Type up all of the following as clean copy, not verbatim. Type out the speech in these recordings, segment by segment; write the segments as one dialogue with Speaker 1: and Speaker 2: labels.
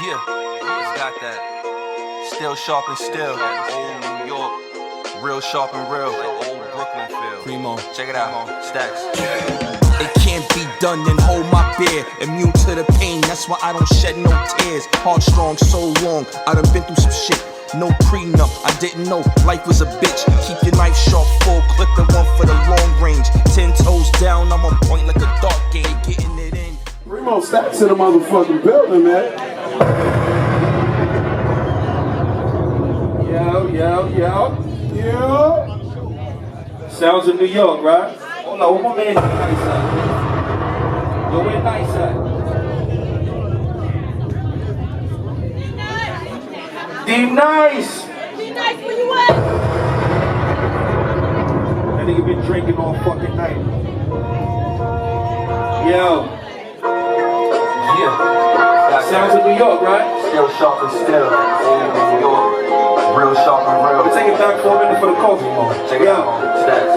Speaker 1: Yeah, it's got that still sharp and still, old New York, real sharp and real, old Brooklyn feel. Primo, check it out, Stackz. It can't be done, then hold my beer. Immune to the pain, that's why I don't shed no tears. Heart strong, so long, I done been through some shit. No prenup, I didn't know life was a bitch. Keep your knife sharp, full clip and one for the long range. 10 toes down, I'm on point like a dart game, getting it in.
Speaker 2: Primo Stackz in the motherfucking building, man. Yo.
Speaker 3: Sounds of New York, right? Oh no, what my man nice at? Yo, where nice at? D-Nice!
Speaker 4: D-Nice, where you at?
Speaker 3: That nigga been drinking all fucking night. Yo.
Speaker 1: Yeah,
Speaker 3: Sounds of New York, right?
Speaker 1: still sharp and still, old New York, real sharp and real.
Speaker 3: We'll take it back for a minute for the coffee.
Speaker 1: Check it out, Stackz.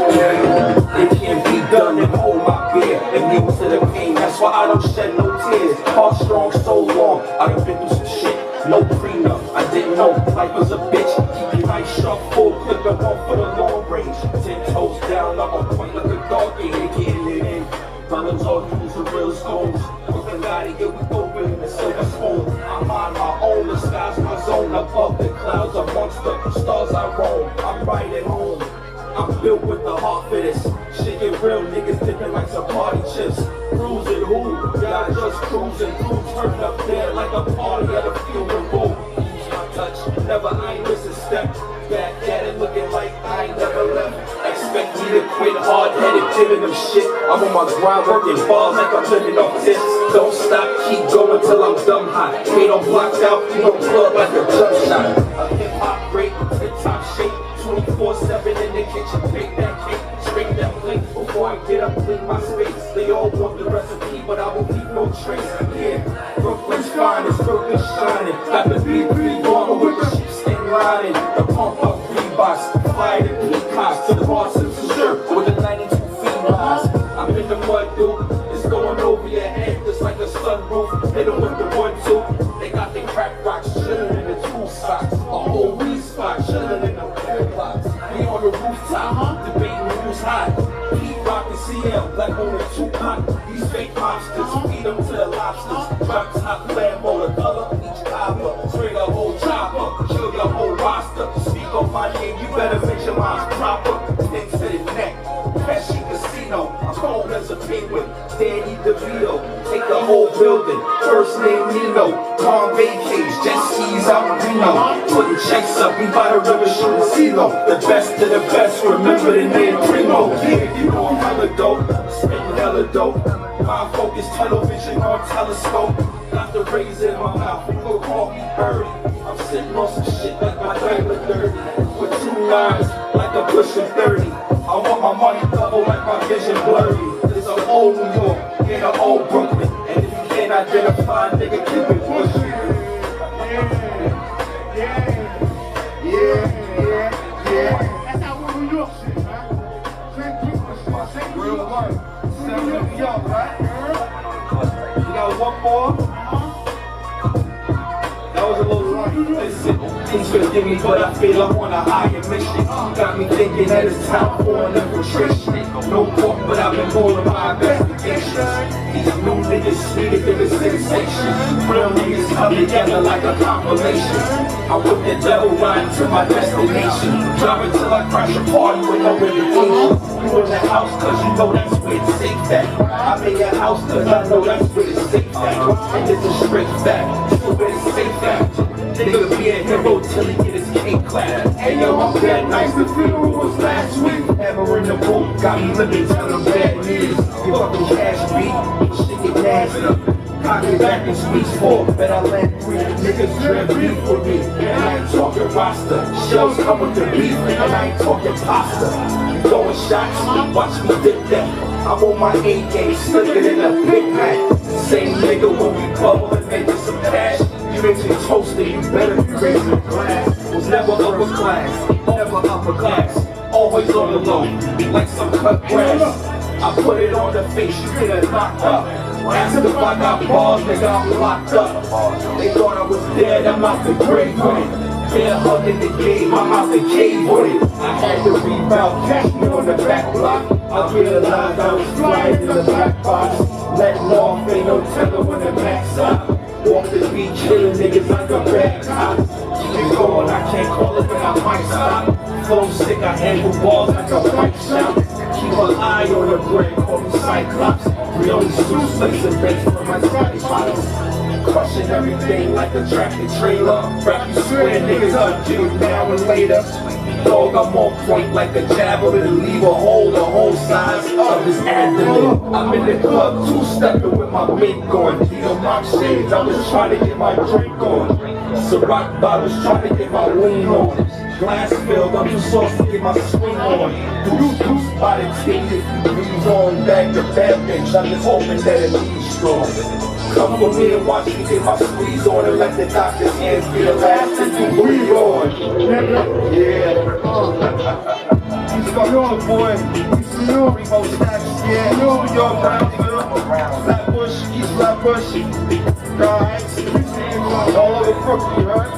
Speaker 3: It can't be done and hold my beer. Immune to the pain, that's why I don't shed no tears. Heart strong, so long, I done been through some shit. No prenup, I didn't know life was a bitch. Keep your knife sharp, full clip and one for the long range. 10 toes down, I'm on point like a dog game, getting it in. Brothers all use the real stones. Brooklyn got it, yeah, we open in the silver spoon. I'm on my own, the sky's my zone. Above the clouds, amongst the stars I roam. I'm right at home. I'm built with the heart for this. Shit get real, niggas dipping like some party chips. Cruising who? Y'all just cruising through. Turned up there like a party at a funeral. Use my touch, never I ain't miss a step. Back at it looking like I ain't never left. Expect me to quit hard-headed, giving them shit. I'm on my grind working bars like I'm living off tips. Don't stop, keep going till I'm dumb hot. Ain't no blocked out, you don't plug like a jump shot. A hip-hop great, tip-top shape. 24/7 in the kitchen, bake that cake, scrape that plate before I get up, clean my space. They all want the recipe, but I will leave no trace. Yeah, Brooklyn's finest, Brooklyn's shining. Got the B3 bomber with the sheepskin lining. The pump up Reeboks, fly the peacocks to the Boston's shirt with the 92 feet rise. I'm in the mud, dude. It's going over your head just like a sunroof. Hit them with the 1-2. They got the crack rocks chilling in the tool socks. A whole weed spot chilling in the we on the rooftop, debating who's hot. Pete Rock and CL, like owning Tupac. These fake mobsters, feed them to the lobsters. Drop top Lambo, the color, each copper. Straight a whole chopper, kill your whole roster. Speak on my name, you better make your minds proper. Things to the neck, Pesci Casino. I'm cold as a penguin, Danny DeVito. Take the whole building, first name Nino. Calm vacays, jet skis out Reno. Putting checks up, we by the river shooting CeeLo. The best of the best, remember the name Primo. Yeah, you know I'm hella dope, spitting hella dope. My focus, tunnel vision on telescope. Got the razor in my mouth, you gon' call me Birdie. I'm sitting on some shit like my diaper dirty. With 2 lines, like a pushing 30. I want my money double like my vision blurry. It's an old New York, and an old Brooklyn. And if you can't identify, nigga, keep it pushing.
Speaker 2: Yeah. That's how we're New York shit, man. Real life. Sounds of New York, right?
Speaker 3: You got one more? That was a little light. Listen, things forgive me, but I feel I'm on a higher mission. Got me thinking that it's time for an infiltration. No pork, but I've been rolling my investigations. These new niggas sweeter than a sensation. Real niggas come together like a compilation. I put the devil right to my destination. Drive until I crash a party with no invitation. You in the house cause you know that's where it's safe at. I'm in your house cause I know that's where it's safe at. And it's a straight fact, it's where it's safe at. Nigga be a hero till he get his cake clapped. Hey yo, I'm dead nice, the funeral was last week. Ever in the booth, got me living till the bad news. You fucking cash beat, shit get nasty. Cock it back and squeeze for, bet I land 3 niggas dream beef with me. And I ain't talking roster, shells come with the beef. And I ain't talking pasta. You throwing shots, watch me dip that. I'm on my A-game, slicker than a Big Mac. Same nigga when we bubble and making some cash. You mentioned toasting, you better be raising a glass. Was never upper class, always on the low, like some cut grass. I put it on the face, you get it knocked up. Asked if I got balls, nigga, I'm locked up. They thought I was dead, I'm out the grave with it. Bear hugging the game, I'm out the cave with it. I had to rebound, catch me on the back block. I realized I was flying in the black box. Letting off, ain't no telling when the max up. Walk the beat, killing niggas like a bad cop. Keep it going, I can't call it, but I might stop. Flow sick, I handle balls like a fight shot. Keep an eye on the bread, call me Cyclops. We only shoot slicks and bakes for my side bottles. Crushing everything like a tractor trailer. Rap you swear niggas up, Jimmy now and later. Dog, I'm on point like a javelin. Leave a hole the whole size of his abdomen. I'm in the club, two-stepping with my mink on. Peter Mock shades, I was trying to get my drink on. Ciroc bottles, trying to get my wing on. Glass filled, I'm too soft to get my swing on. Deuce by the team, if you breathe on. Back to bad bitch, I'm just hoping that it leaves strong. Come with me and watch me get my squeeze on and let the doctor's hands be the last thing you breathe on. Yeah.
Speaker 2: He's on, boy. He's on. Primo Stackz. Yeah. New York Brown. Flatbush. East Flatbush. Guys. All over Brooklyn, right?